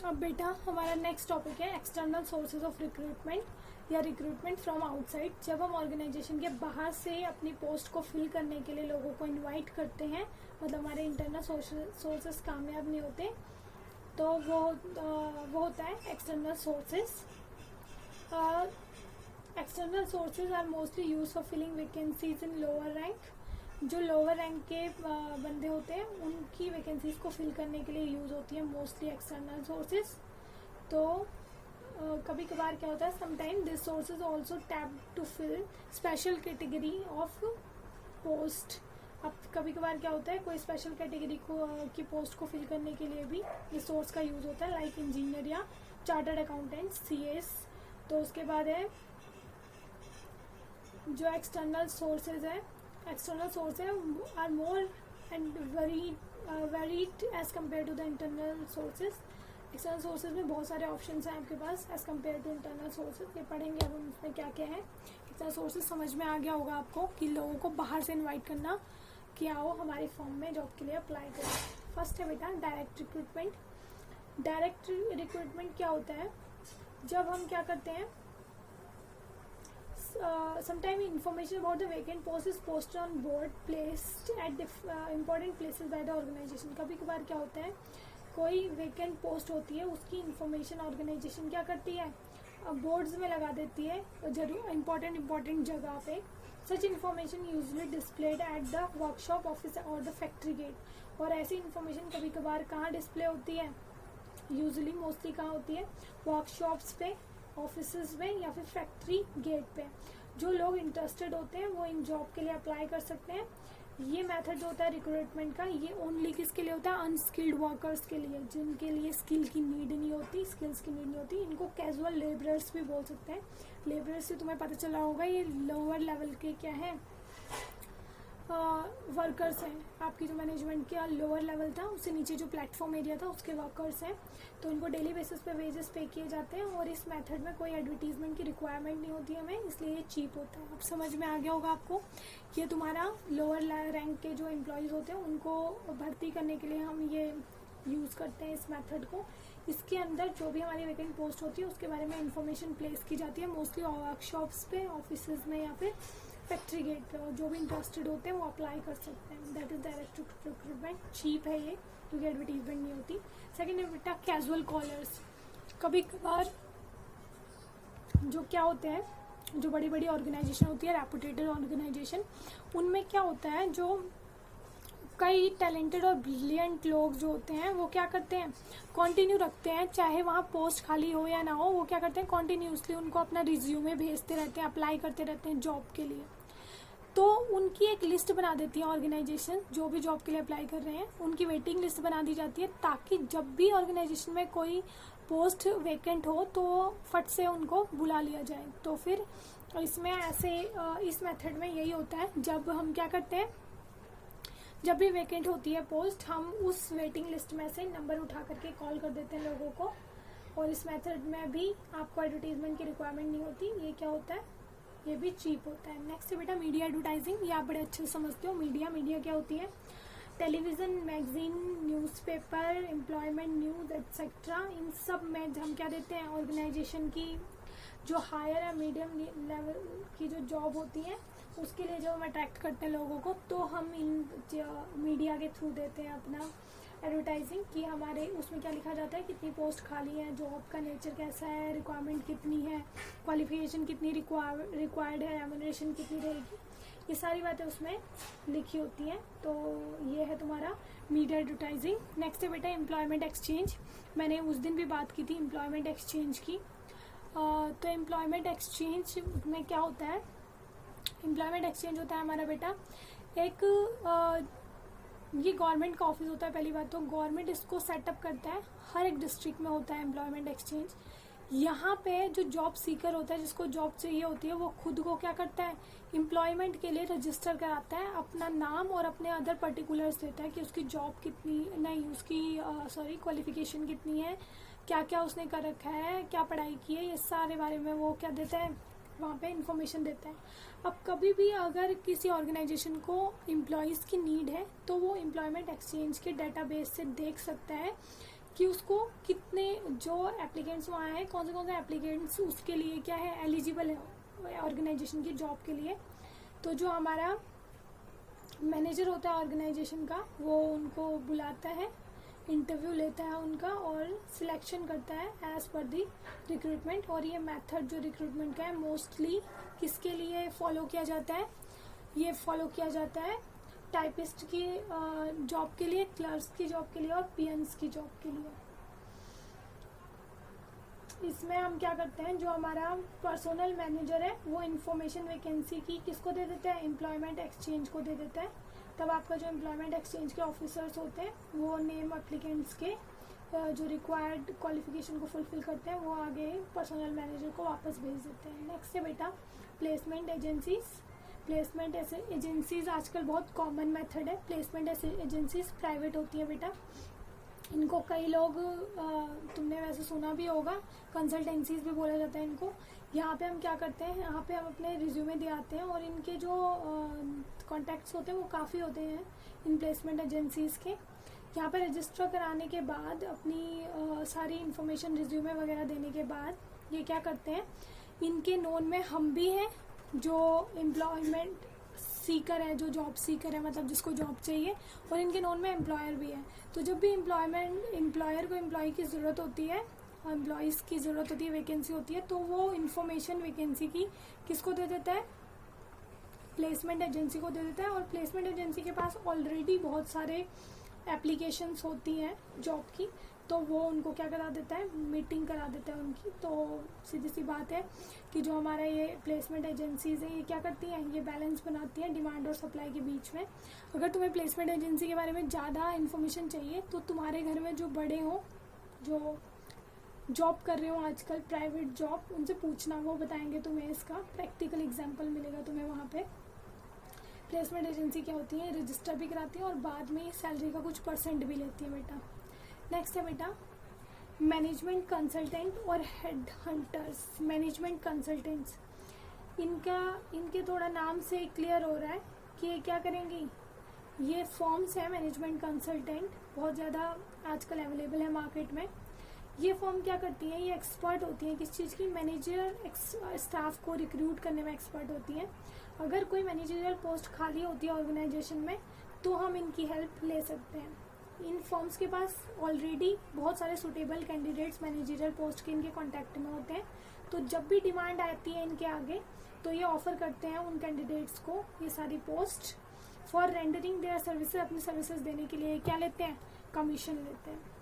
अब बेटा हमारा नेक्स्ट टॉपिक है एक्सटर्नल सोर्सेज ऑफ रिक्रूटमेंट या रिक्रूटमेंट फ्रॉम आउटसाइड। जब हम ऑर्गेनाइजेशन के बाहर से अपनी पोस्ट को फिल करने के लिए लोगों को इनवाइट करते हैं, मतलब हमारे इंटरनल सोर्सेज कामयाब नहीं होते, तो वो होता है external sources. External sources are mostly use for filling vacancies in lower rank. जो लोअर रैंक के बंदे होते हैं उनकी वैकेंसीज को फिल करने के लिए यूज़ होती है मोस्टली एक्सटर्नल सोर्सेज। तो कभी कभार क्या होता है, sometime this sources also tap to fill special category of post. अब कभी कभार क्या होता है, कोई स्पेशल कैटेगरी को की पोस्ट को फिल करने के लिए भी इस सोर्स का यूज़ होता है, लाइक इंजीनियर या चार्टर्ड अकाउंटेंट, सीएस। तो उसके बाद है जो एक्सटर्नल सोर्सेज है, external sources are more and varied as compare to the internal sources. External sources में बहुत सारे ऑप्शंस हैं आपके पास as compare to internal sources. ये पढ़ेंगे अब हम उसमें क्या क्या है। एक्सटर्नल सोर्सेज समझ में आ गया होगा आपको कि लोगों को बाहर से इन्वाइट करना कि आओ हमारी फॉर्म में जॉब के लिए अप्लाई करें। फर्स्ट है बेटा डायरेक्ट रिक्रूटमेंट। डायरेक्ट रिक्रूटमेंट क्या होता है, जब हम क्या करते हैं, sometime information about the vacant post is posted on board placed at important places by the organization। कभी कभार क्या होता है, कोई वेकेंट पोस्ट होती है, उसकी इंफॉर्मेशन ऑर्गेनाइजेशन क्या करती है, बोर्ड्स में लगा देती है जरूर इम्पोर्टेंट जगह पे। सच information usually displayed at the workshop office और द फैक्ट्री गेट। और ऐसी इन्फॉर्मेशन कभी कभार कहाँ डिस्प्ले होती है, यूजली मोस्टली कहाँ होती है, वर्कशॉप्स पे, ऑफिसेज में या फिर फैक्ट्री गेट पे। जो लोग इंटरेस्टेड होते हैं वो इन जॉब के लिए अप्लाई कर सकते हैं। ये मेथड जो होता है रिक्रूटमेंट का, ये ओनली किसके लिए होता है, अनस्किल्ड वर्कर्स के लिए, जिनके लिए स्किल्स की नीड नहीं होती। इनको कैजुअल लेबरर्स भी बोल सकते हैं। लेबरर्स से तुम्हें पता चला होगा ये लोअर लेवल के क्या है, वर्कर्स हैं। आपकी जो मैनेजमेंट का लोअर लेवल था, उससे नीचे जो प्लेटफॉर्म एरिया था उसके वर्कर्स हैं। तो इनको डेली बेसिस पे वेजेस पे किए जाते हैं और इस मेथड में कोई एडवर्टीजमेंट की रिक्वायरमेंट नहीं होती हमें, इसलिए ये चीप होता है। अब समझ में आ गया होगा आपको। ये तुम्हारा लोअर रैंक के जो एम्प्लॉयज़ होते हैं उनको भर्ती करने के लिए हम ये यूज़ करते हैं इस मेथड को। इसके अंदर जो भी हमारी वैकेंट पोस्ट होती है उसके बारे में इंफॉर्मेशन प्लेस की जाती है, मोस्टली वर्कशॉप्स पे, ऑफिस में या फिर फैक्ट्री गेट पे। और जो भी इंटरेस्टेड होते हैं वो अप्लाई कर सकते हैं। That is direct recruitment. Cheap है ये क्योंकि एडवर्टीजमेंट नहीं होती। सेकेंड है बेटा कैजुअल कॉलर्स। कभी कभार जो क्या होते हैं, जो बड़ी बड़ी ऑर्गेनाइजेशन होती है, रेपुटेटेड ऑर्गेनाइजेशन, उनमें क्या होता है, जो कई टैलेंटेड और ब्रिलियंट लोग जो होते हैं वो क्या करते हैं, कंटिन्यू रखते हैं, चाहे वहाँ पोस्ट खाली हो या ना हो, वो क्या करते हैं कंटिन्यूसली उनको अपना रिज्यूमे भेजते रहते हैं, अप्लाई करते रहते हैं जॉब के लिए। तो उनकी एक लिस्ट बना देती है ऑर्गेनाइजेशन, जो भी जॉब के लिए अप्लाई कर रहे हैं उनकी वेटिंग लिस्ट बना दी जाती है, ताकि जब भी ऑर्गेनाइजेशन में कोई पोस्ट वेकेंट हो तो फट से उनको बुला लिया जाए। तो फिर इसमें ऐसे इस मेथड में यही होता है, जब हम क्या करते हैं, जब भी वेकेंट होती है पोस्ट, हम उस वेटिंग लिस्ट में से नंबर उठा करके कॉल कर देते हैं लोगों को। और इस मेथड में भी आपको एडवर्टीजमेंट की रिक्वायरमेंट नहीं होती। ये क्या होता है, ये भी चीप होता है। नेक्स्ट है बेटा मीडिया एडवर्टाइजिंग। ये आप बड़े अच्छे से समझते हो। मीडिया क्या होती है, television, magazine, newspaper, employment news etcetera. इन सब में हम क्या देते हैं, ऑर्गेनाइजेशन की जो हायर या मीडियम लेवल की जो जॉब होती है उसके लिए जो हम अट्रैक्ट करते हैं लोगों को, तो हम इन मीडिया के थ्रू देते हैं अपना एडवर्टाइजिंग। कि हमारे उसमें क्या लिखा जाता है, कितनी पोस्ट खाली है, जॉब का नेचर कैसा है, रिक्वायरमेंट कितनी है, क्वालिफिकेशन कितनी रिक्वायर्ड है, रेम्यूनरेशन कितनी रहेगी, ये सारी बातें उसमें लिखी होती हैं। तो ये है तुम्हारा मीडिया एडवर्टाइजिंग। नेक्स्ट है बेटा एम्प्लॉयमेंट एक्सचेंज। मैंने उस दिन भी बात की थी एम्प्लॉयमेंट एक्सचेंज की। तो एम्प्लॉयमेंट एक्सचेंज में क्या होता है, एम्प्लॉयमेंट एक्सचेंज होता है हमारा बेटा एक ये गवर्नमेंट का ऑफिस होता है। पहली बात तो गवर्नमेंट इसको सेटअप करता है, हर एक डिस्ट्रिक्ट में होता है एम्प्लॉयमेंट एक्सचेंज। यहाँ पे जो जॉब सीकर होता है, जिसको जॉब चाहिए होती है, वो खुद को क्या करता है, एम्प्लॉयमेंट के लिए रजिस्टर कराता है, अपना नाम और अपने अदर पर्टिकुलर्स देता है कि उसकी जॉब कितनी नहीं, उसकी क्वालिफिकेशन कितनी है, क्या क्या उसने कर रखा है, क्या पढ़ाई की है, ये सारे बारे में वो क्या देता है, वहाँ पे इंफॉर्मेशन देता है। अब कभी भी अगर किसी ऑर्गेनाइजेशन को एम्प्लॉयज़ की नीड है तो वो एम्प्लॉयमेंट एक्सचेंज के डेटाबेस से देख सकता है कि उसको कितने जो एप्लीकेंट्स वहाँ हैं, कौन से एप्लीकेंट्स उसके लिए क्या है एलिजिबल है ऑर्गेनाइजेशन की जॉब के लिए। तो जो हमारा मैनेजर होता है ऑर्गेनाइजेशन का, वो उनको बुलाता है, इंटरव्यू लेता है उनका और सिलेक्शन करता है एज पर दी रिक्रूटमेंट। और ये मेथड जो रिक्रूटमेंट का है मोस्टली किसके लिए फॉलो किया जाता है, ये फॉलो किया जाता है टाइपिस्ट की जॉब के लिए, क्लर्क्स की जॉब के लिए और पीएन्स की जॉब के लिए। इसमें हम क्या करते हैं, जो हमारा पर्सनल मैनेजर है वो इंफॉर्मेशन वैकेंसी की किसको दे देता है, एम्प्लॉयमेंट एक्सचेंज को दे देता है। तब आपका जो एम्प्लॉयमेंट एक्सचेंज के ऑफिसर्स होते हैं वो नेम एप्लीकेंट्स के जो रिक्वायर्ड क्वालिफिकेशन को फुलफिल करते हैं वो आगे पर्सनल मैनेजर को वापस भेज देते हैं। नेक्स्ट है बेटा प्लेसमेंट एजेंसीज। प्लेसमेंट एजेंसीज आजकल बहुत कॉमन मेथड है। प्लेसमेंट एजेंसीज प्राइवेट होती है बेटा, इनको कई लोग तुमने वैसे सुना भी होगा, कंसल्टेंसीज भी बोला जाता है इनको। यहाँ पे हम क्या करते हैं, यहाँ पे हम अपने रिज्यूमे दे आते हैं और इनके जो कॉन्टैक्ट्स होते हैं वो काफ़ी होते हैं इन प्लेसमेंट एजेंसीज के। यहाँ पे रजिस्टर कराने के बाद अपनी सारी इन्फॉर्मेशन रिज्यूमे वगैरह देने के बाद ये क्या करते हैं, इनके नोन में हम भी हैं जो एम्प्लॉयमेंट सीकर है, जो जॉब सीकर है मतलब जिसको जॉब चाहिए, और इनके नोन में एम्प्लॉयर भी है। तो जब भी एम्प्लॉयर को एम्प्लॉय की ज़रूरत होती है, एम्प्लॉयज़ की ज़रूरत होती है, वैकेंसी होती है, तो वो इन्फॉर्मेशन वैकेंसी की किसको दे देता है, प्लेसमेंट एजेंसी को दे देता है। और प्लेसमेंट एजेंसी के पास ऑलरेडी बहुत सारे एप्लीकेशंस होती हैं जॉब की, तो वो उनको क्या करा देता है, मीटिंग करा देता है उनकी। तो सीधी सी बात है कि जो हमारा ये प्लेसमेंट एजेंसीज है ये क्या करती हैं, ये बैलेंस बनाती हैं डिमांड और सप्लाई के बीच में। अगर तुम्हें प्लेसमेंट एजेंसी के बारे में ज़्यादा इन्फॉर्मेशन चाहिए तो तुम्हारे घर में जो बड़े हों, जो जॉब कर रहे हो आजकल प्राइवेट जॉब, उनसे पूछना, वो बताएंगे तुम्हें, इसका प्रैक्टिकल एग्जाम्पल मिलेगा तुम्हें वहाँ पे। प्लेसमेंट एजेंसी क्या होती है, रजिस्टर भी कराती है और बाद में सैलरी का कुछ परसेंट भी लेती है बेटा। नेक्स्ट है बेटा मैनेजमेंट कंसल्टेंट और हेड हंटर्स। मैनेजमेंट कंसल्टेंट्स, इनके थोड़ा नाम से क्लियर हो रहा है कि ये क्या करेंगी, ये फॉर्म्स है मैनेजमेंट कंसल्टेंट, बहुत ज़्यादा आजकल अवेलेबल है मार्केट में। ये फॉर्म क्या करती है, ये एक्सपर्ट होती है किस चीज़ की, मैनेजर स्टाफ को रिक्रूट करने में एक्सपर्ट होती है। अगर कोई मैनेजरियल पोस्ट खाली होती है ऑर्गेनाइजेशन में तो हम इनकी हेल्प ले सकते हैं। इन फॉर्म्स के पास ऑलरेडी बहुत सारे सुटेबल कैंडिडेट्स मैनेजरियल पोस्ट के इनके कांटेक्ट में होते हैं, तो जब भी डिमांड आती है इनके आगे तो ये ऑफर करते हैं उन कैंडिडेट्स को ये सारी post for rendering their services, अपनी सर्विसेज देने के लिए क्या लेते हैं, कमीशन लेते हैं।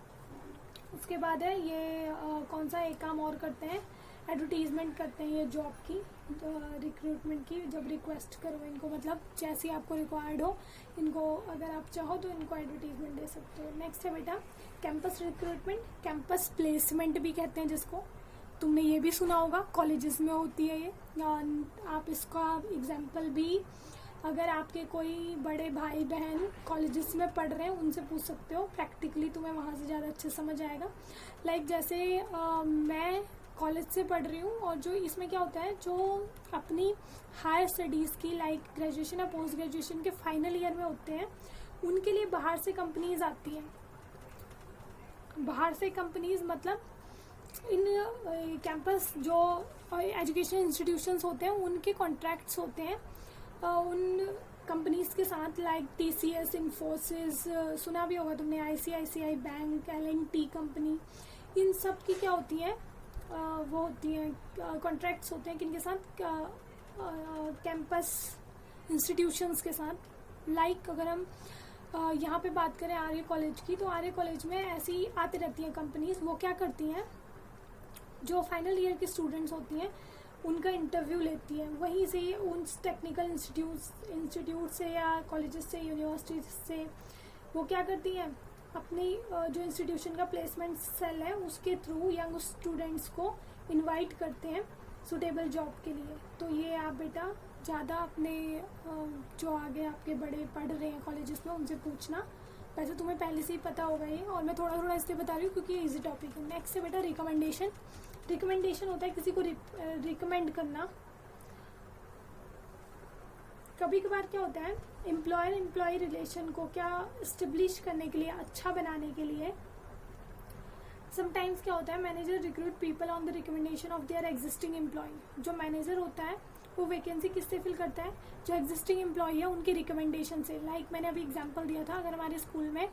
उसके बाद है ये कौन सा एक काम और करते हैं, एडवर्टीजमेंट करते हैं ये जॉब की, रिक्रूटमेंट की। जब रिक्वेस्ट करो इनको, मतलब जैसी आपको रिक्वायर्ड हो, इनको अगर आप चाहो तो इनको एडवर्टीजमेंट दे सकते हो। नेक्स्ट है बेटा कैंपस रिक्रूटमेंट, कैंपस प्लेसमेंट भी कहते हैं जिसको, तुमने ये भी सुना होगा, कॉलेजेस में होती है ये। आप इसका एग्जाम्पल भी अगर आपके कोई बड़े भाई बहन कॉलेजेस में पढ़ रहे हैं उनसे पूछ सकते हो, प्रैक्टिकली तुम्हें वहाँ से ज़्यादा अच्छे समझ आएगा। लाइक जैसे मैं कॉलेज से पढ़ रही हूँ और जो इसमें क्या होता है, जो अपनी हायर स्टडीज़ की लाइक ग्रेजुएशन या पोस्ट ग्रेजुएशन के फाइनल ईयर में होते हैं, उनके लिए बाहर से कंपनीज आती हैं। बाहर से कंपनीज मतलब इन कैंपस जो एजुकेशन इंस्टीट्यूशंस होते हैं उनके कॉन्ट्रैक्ट्स होते हैं उन कंपनीज के साथ, लाइक TCS, इन्फोसिस, सुना भी होगा तुमने, ICICI बैंक, L&T कंपनी, इन सब की क्या होती है, वो होती हैं कॉन्ट्रैक्ट्स होते हैं किनके साथ, कैंपस इंस्टीट्यूशंस के साथ। लाइक अगर हम यहाँ पे बात करें आर्य कॉलेज की, तो आर्य कॉलेज में ऐसी आती रहती हैं कंपनीज। वो क्या करती हैं, जो फाइनल ईयर की स्टूडेंट्स होती हैं उनका इंटरव्यू लेती है, वहीं से उन टेक्निकल इंस्टीट्यूट से या कॉलेजेस से, यूनिवर्सिटी से वो क्या करती हैं, अपनी जो इंस्टीट्यूशन का प्लेसमेंट सेल है उसके थ्रू यंग स्टूडेंट्स को इनवाइट करते हैं सुटेबल जॉब के लिए। तो ये आप बेटा ज़्यादा अपने जो आगे आपके बड़े पढ़ रहे हैं कॉलेजेस में उनसे पूछना, वैसे तुम्हें पहले से ही पता होगा ये, और मैं थोड़ा थोड़ा इसलिए बता रही हूँ क्योंकि ये ईजी टॉपिक है। नेक्स्ट है बेटा रिकमेंडेशन। रिकमेंडेशन होता है किसी को रिकमेंड करना। कभी कभार क्या होता है, एम्प्लॉयर एम्प्लॉय रिलेशन को क्या इस्टेब्लिश करने के लिए, अच्छा बनाने के लिए समटाइम्स क्या होता है, manager recruit people on the recommendation of their existing employ. जो मैनेजर होता है वो वैकेंसी किससे फिल करता है, जो एग्जिस्टिंग एम्प्लॉय है उनके रिकमेंडेशन से। लाइक मैंने अभी एग्जांपल दिया था, अगर हमारे स्कूल में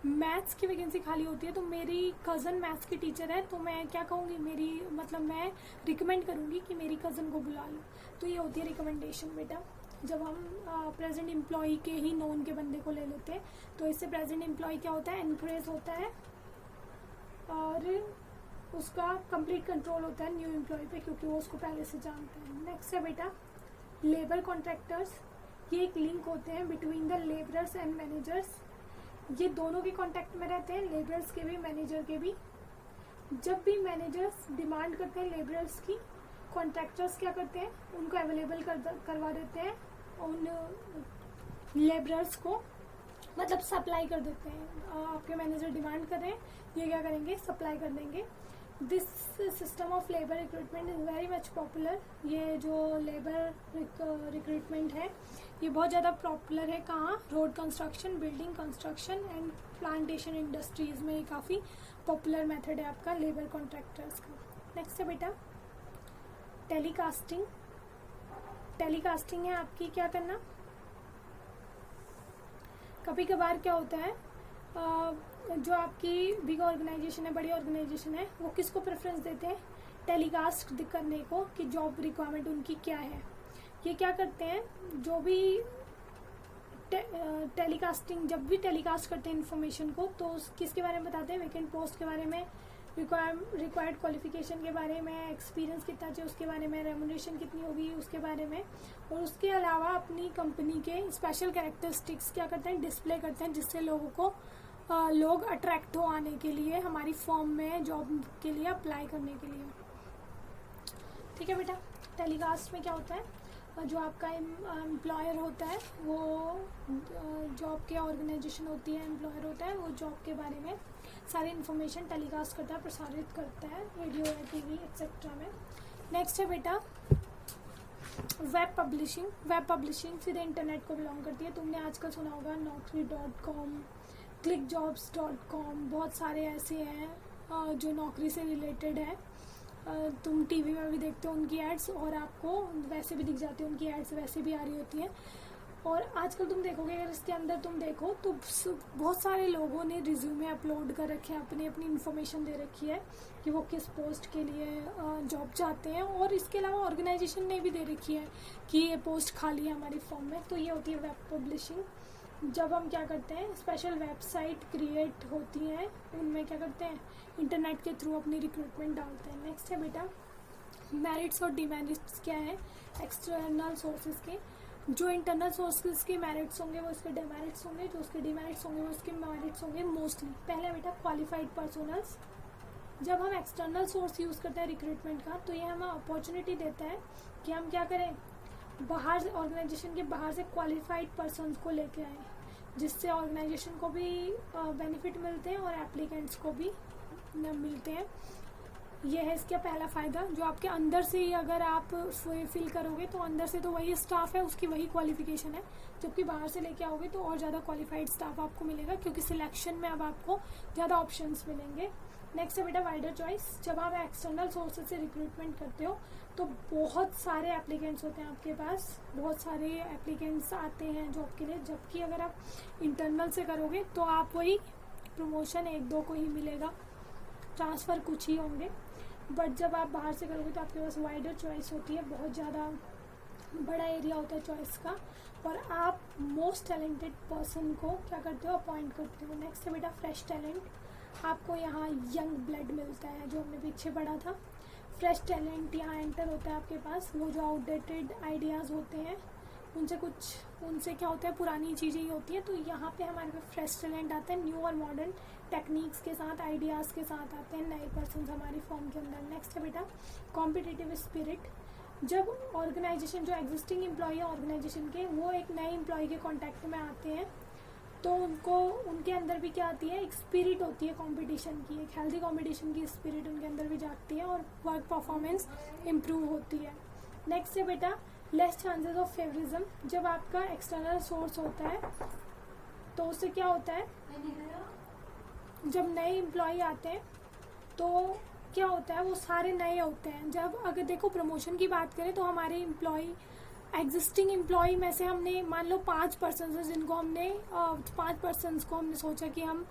मैथ्स की वैकेंसी खाली होती है तो मेरी कज़न मैथ्स की टीचर है तो मैं क्या कहूँगी, मैं रिकमेंड करूँगी कि मेरी कज़न को बुला लो। तो ये होती है रिकमेंडेशन बेटा। जब हम प्रेजेंट एम्प्लॉय के ही नॉन के बंदे को ले लेते हैं तो इससे प्रेजेंट एम्प्लॉय क्या होता है, एनकरेज होता है और उसका कंप्लीट कंट्रोल होता है न्यू एम्प्लॉय पे, क्योंकि वो उसको पहले से जानते हैं। नेक्स्ट है बेटा लेबर कॉन्ट्रैक्टर्स। ये एक लिंक होते हैं between the labourers and managers. ये दोनों के कांटेक्ट में रहते हैं, लेबरर्स के भी मैनेजर के भी। जब भी मैनेजर्स डिमांड करते हैं लेबरर्स की, कॉन्ट्रैक्टर्स क्या करते हैं, उनको अवेलेबल करवा देते हैं उन लेबरर्स को, मतलब सप्लाई कर देते हैं। आपके मैनेजर डिमांड कर रहे हैं, ये क्या करेंगे, सप्लाई कर देंगे। This system of labour recruitment is very much popular. ये जो लेबर रिक्रूटमेंट है ये बहुत ज़्यादा पॉपुलर है। कहाँ, road construction, building construction and plantation industries में ये काफ़ी पॉपुलर मेथड है आपका लेबर कॉन्ट्रैक्टर्स का। नेक्स्ट है बेटा टेलीकास्टिंग। टेलीकास्टिंग है आपकी क्या करना, कभी कभार क्या होता है जो आपकी बिग ऑर्गेनाइजेशन है, बड़ी ऑर्गेनाइजेशन है, वो किसको प्रेफरेंस देते हैं, टेलीकास्ट करने को कि जॉब रिक्वायरमेंट उनकी क्या है। ये क्या करते हैं, जो भी टेलीकास्टिंग जब भी टेलीकास्ट करते हैं इन्फॉर्मेशन को, तो किसके बारे में बताते हैं, वैकेंट पोस्ट के बारे में, रिक्वायर्ड क्वालिफिकेशन के बारे में, एक्सपीरियंस कितना चाहिए उसके बारे में, रेम्युनरेशन कितनी होगी उसके बारे में, और उसके अलावा अपनी कंपनी के स्पेशल कैरेक्टरिस्टिक्स क्या करते हैं, डिस्प्ले करते हैं, जिससे लोगों को लोग अट्रैक्ट हो आने के लिए हमारी फर्म में जॉब के लिए अप्लाई करने के लिए। ठीक है बेटा, टेलीकास्ट में क्या होता है, जो आपका एम्प्लॉयर होता है वो जॉब के ऑर्गेनाइजेशन होती है, एम्प्लॉयर होता है, वो जॉब के बारे में सारी इन्फॉर्मेशन टेलीकास्ट करता है, प्रसारित करता है रेडियो या टीवी एक्सेट्रा में। नेक्स्ट है बेटा वेब पब्लिशिंग। वेब पब्लिशिंग सीधे इंटरनेट को बिलोंग करती है। तुमने आजकल सुना होगा naukri.com, clickjobs.com, बहुत सारे ऐसे हैं जो नौकरी से रिलेटेड है। तुम टीवी में भी देखते हो उनकी एड्स, और आपको वैसे भी दिख जाती है उनकी एड्स, वैसे भी आ रही होती हैं। और आजकल तुम देखोगे, अगर इसके अंदर तुम देखो तो बहुत सारे लोगों ने रिज्यूमे अपलोड कर रखे हैं, अपनी इन्फॉर्मेशन दे रखी है कि वो किस पोस्ट के लिए जॉब चाहते हैं, और इसके अलावा ऑर्गेनाइजेशन ने भी दे रखी है कि ये पोस्ट खाली है हमारी फॉर्म में। तो ये होती है वेब पब्लिशिंग। जब हम क्या करते हैं, स्पेशल वेबसाइट क्रिएट होती हैं, उनमें क्या करते हैं, इंटरनेट के थ्रू अपनी रिक्रूटमेंट डालते हैं। नेक्स्ट है बेटा मेरिट्स और डिमेरिट्स क्या है एक्सटर्नल सोर्सेज के। जो इंटरनल सोर्सेज के मेरिट्स होंगे वो इसके डिमेरिट्स होंगे, जो उसके डिमेरिट्स होंगे वो इसके मेरिट्स होंगे मोस्टली। पहले बेटा क्वालिफाइड पर्सनल्स। जब हम एक्सटर्नल सोर्स यूज़ करते हैं रिक्रूटमेंट का, तो ये हमें अपॉर्चुनिटी देता है कि हम क्या करें, बाहर ऑर्गेनाइजेशन के बाहर से क्वालिफाइड पर्सनस को लेके आए, जिससे ऑर्गेनाइजेशन को भी बेनिफिट मिलते हैं और एप्लीकेंट्स को भी मिलते हैं। ये है इसका पहला फ़ायदा। जो आपके अंदर से ही अगर आप फिल करोगे तो अंदर से तो वही स्टाफ है, उसकी वही क्वालिफिकेशन है, जबकि बाहर से लेके आओगे तो और ज़्यादा क्वालिफाइड स्टाफ आपको मिलेगा, क्योंकि सिलेक्शन में अब आपको ज़्यादा ऑप्शंस मिलेंगे। नेक्स्ट है बेटा वाइडर चॉइस। जब आप एक्सटर्नल सोर्सेज से रिक्रूटमेंट करते हो तो बहुत सारे एप्लीकेंट्स होते हैं आपके पास, बहुत सारे एप्लीकेंट्स आते हैं जॉब के लिए, जबकि अगर आप इंटरनल से करोगे तो आप वही प्रमोशन 1-2 को ही मिलेगा, ट्रांसफ़र कुछ ही होंगे। बट जब आप बाहर से करोगे तो आपके पास वाइडर चॉइस होती है, बहुत ज़्यादा बड़ा एरिया होता है चॉइस का, और आप मोस्ट टैलेंटेड पर्सन को क्या करते हो, अपॉइंट करते हो। नेक्स्ट है बेटा फ्रेश टैलेंट। आपको यहाँ यंग ब्लड मिलता है, जो हमने पीछे पढ़ा था। फ्रेश टैलेंट यहाँ एंटर होता है आपके पास। वो जो आउटडेटेड आइडियाज़ होते हैं उनसे क्या होता है, पुरानी चीज़ें ही होती हैं, तो यहाँ पे हमारे पास फ्रेश टैलेंट आता है, न्यू और मॉडर्न टेक्निक्स के साथ, आइडियाज़ के साथ आते हैं नए पर्सन हमारी फॉर्म के अंदर। नेक्स्ट है बेटा कॉम्पिटिटिव स्पिरिट। जब ऑर्गेनाइजेशन, जो एग्जिस्टिंग एम्प्लॉय है ऑर्गेनाइजेशन के, वो एक नए एम्प्लॉय के कॉन्टैक्ट में आते हैं, तो उनके अंदर भी क्या आती है, एक स्पिरिट होती है कंपटीशन की, एक हेल्दी कंपटीशन की स्पिरिट उनके अंदर भी जागती है, और वर्क परफॉर्मेंस इम्प्रूव होती है। नेक्स्ट है बेटा लेस चांसेस ऑफ फेवरिज्म। जब आपका एक्सटर्नल सोर्स होता है तो उससे क्या होता है, जब नए एम्प्लॉय आते हैं तो क्या होता है, वो सारे नए होते हैं। जब अगर देखो प्रमोशन की बात करें तो हमारे एग्जिस्टिंग एम्प्लॉय में से हमने मान लो 5 पर्सन है जिनको हमने 5 पर्सन को हमने सोचा कि हम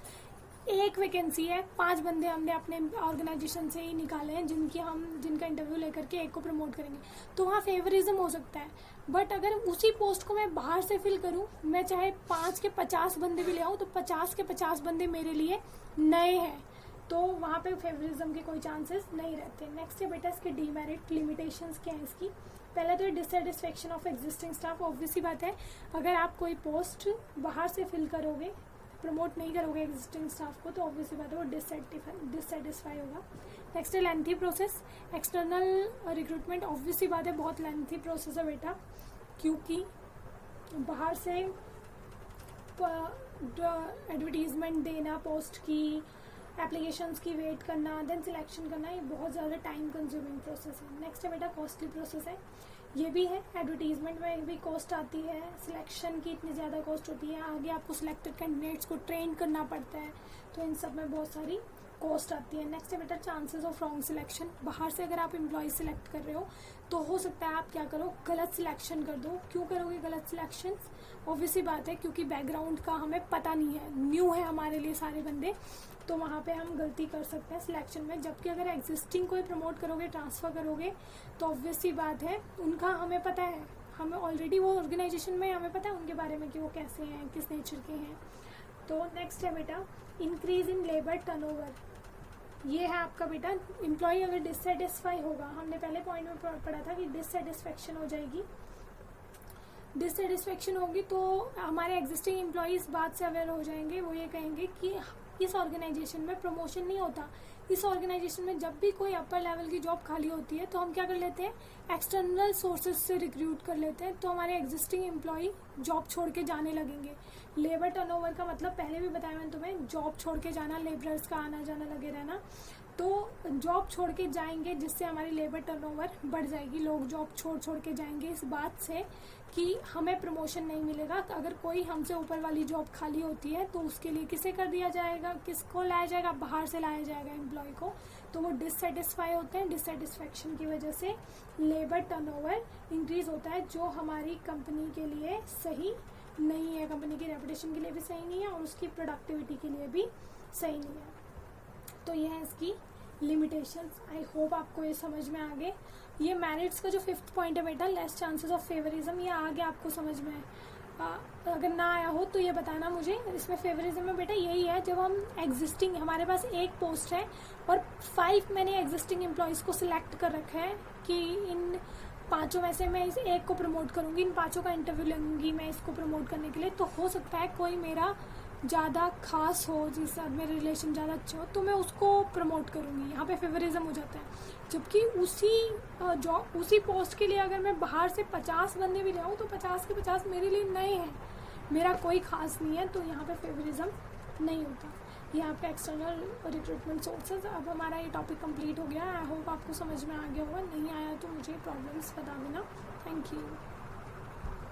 एक वैकेंसी है, 5 बंदे हमने अपने ऑर्गेनाइजेशन से ही निकाले हैं जिनका इंटरव्यू लेकर के एक को प्रमोट करेंगे, तो वहाँ फेवरिज्म हो सकता है। बट अगर उसी पोस्ट को मैं बाहर से फिल करूँ, मैं चाहे 5 के 50 बंदे भी ले आऊँ, तो 50 के 50 बंदे मेरे लिए नए हैं, तो वहाँ पे फेवरिज्म के कोई चांसेस नहीं रहते। नेक्स्ट है बेटा इसके डीमेरिट लिमिटेशंस क्या है इसकी। पहला तो dissatisfaction of existing staff. Obvious ही बात है, अगर आप कोई पोस्ट बाहर से फिल करोगे, प्रमोट नहीं करोगे एग्जिस्टिंग स्टाफ को, तो ऑब्वियसली बात है वो डिससेटिस्फाई होगा। नेक्स्ट है lengthy process. External recruitment obviously बात है बहुत लेंथी प्रोसेस है बेटा, क्योंकि बाहर से एडवर्टीजमेंट देना, पोस्ट की एप्लीकेशंस की वेट करना, देन सिलेक्शन करना, ये बहुत ज़्यादा टाइम कंज्यूमिंग प्रोसेस है। नेक्स्ट है बेटा कॉस्टली प्रोसेस है, ये भी है, एडवर्टीजमेंट में भी कॉस्ट आती है, सिलेक्शन की इतनी ज़्यादा कॉस्ट होती है, आगे आपको सिलेक्टेड कैंडिडेट्स को ट्रेन करना पड़ता है, तो इन सब में बहुत सारी कॉस्ट आती है। नेक्स्ट है बेटा चांसेस ऑफ रॉन्ग सिलेक्शन। बाहर से अगर आप एम्प्लॉय सिलेक्ट कर रहे हो तो हो सकता है आप क्या करो, गलत सिलेक्शन कर दो। क्यों करोगे गलत सिलेक्शन? ऑब्वियसली बात है क्योंकि बैकग्राउंड का हमें पता नहीं है, न्यू है हमारे लिए सारे बंदे, तो वहाँ पे हम गलती कर सकते हैं सिलेक्शन में। जबकि अगर एग्जिस्टिंग कोई प्रमोट करोगे, ट्रांसफ़र करोगे, तो ऑब्वियसली बात है उनका हमें पता है, हमें ऑलरेडी वो ऑर्गेनाइजेशन में हमें पता है उनके बारे में कि वो कैसे हैं, किस नेचर के हैं। तो नेक्स्ट है बेटा इंक्रीज इन लेबर टर्नओवर। ये है आपका बेटा एम्प्लॉय अगर डिससेटिस्फाई होगा, हमने पहले पॉइंट में पढ़ा था कि डिससेटिस्फेक्शन हो जाएगी, डिससेटिस्फेक्शन होगी तो हमारे एग्जिस्टिंग एम्प्लॉय इस बात से अवेयर हो जाएंगे, वो ये कहेंगे कि इस ऑर्गेनाइजेशन में प्रमोशन नहीं होता। इस ऑर्गेनाइजेशन में जब भी कोई अपर लेवल की जॉब खाली होती है तो हम क्या कर लेते हैं, एक्सटर्नल सोर्सेज से रिक्रूट कर लेते हैं, तो हमारे एग्जिस्टिंग एम्प्लॉय जॉब छोड़ के जाने लगेंगे। लेबर टर्नओवर का मतलब पहले भी बताया मैंने तुम्हें, जॉब छोड़ के जाना, लेबरर्स का आना जाना लगे रहना, तो जॉब छोड़ के जाएंगे जिससे हमारी लेबर टर्नओवर बढ़ जाएगी। लोग जॉब छोड़ के जाएंगे इस बात से कि हमें प्रमोशन नहीं मिलेगा। अगर कोई हमसे ऊपर वाली जॉब खाली होती है तो उसके लिए किसे कर दिया जाएगा, किसको लाया जाएगा, बाहर से लाया जाएगा एम्प्लॉय को, तो वो डिससेटिस्फाई होते हैं। डिससेटिस्फेक्शन की वजह से लेबर टर्नओवर इंक्रीज होता है, जो हमारी कंपनी के लिए सही नहीं है, कंपनी की रेपुटेशन के लिए भी सही नहीं है और उसकी प्रोडक्टिविटी के लिए भी सही नहीं है। तो ये है इसकी लिमिटेशंस। आई होप आपको ये समझ में आ गए। ये मैरिट्स का जो 5th पॉइंट है बेटा, लेस चांसेस ऑफ फेवरिज्म, ये आगे आपको समझ में अगर ना आया हो तो ये बताना मुझे। इसमें फेवरिज्म में बेटा यही है, जब हम एग्जिस्टिंग, हमारे पास एक पोस्ट है और 5 मैंने एग्जिस्टिंग एम्प्लॉयज़ को सिलेक्ट कर रखा है कि इन 5 में से मैं इस एक को प्रमोट करूँगी, इन 5 का इंटरव्यू लूँगी मैं इसको प्रमोट करने के लिए, तो हो सकता है कोई मेरा ज़्यादा खास हो, जिसके साथ मेरे रिलेशन ज़्यादा अच्छे हो, तो मैं उसको प्रमोट करूँगी। यहाँ पे फेवरिज्म हो जाता है। जबकि उसी पोस्ट के लिए अगर मैं बाहर से 50 बंदे भी ले आऊँ तो 50 के 50 मेरे लिए नए हैं, मेरा कोई खास नहीं है, तो यहाँ पे फेवरिज्म नहीं होता। ये आपका एक्सटर्नल रिक्रूटमेंट सोर्सेज। अब हमारा ये टॉपिक कंप्लीट हो गया। आई होप आपको समझ में आ गया होगा, नहीं आया तो मुझे प्रॉब्लम्स बता देना। Thank you.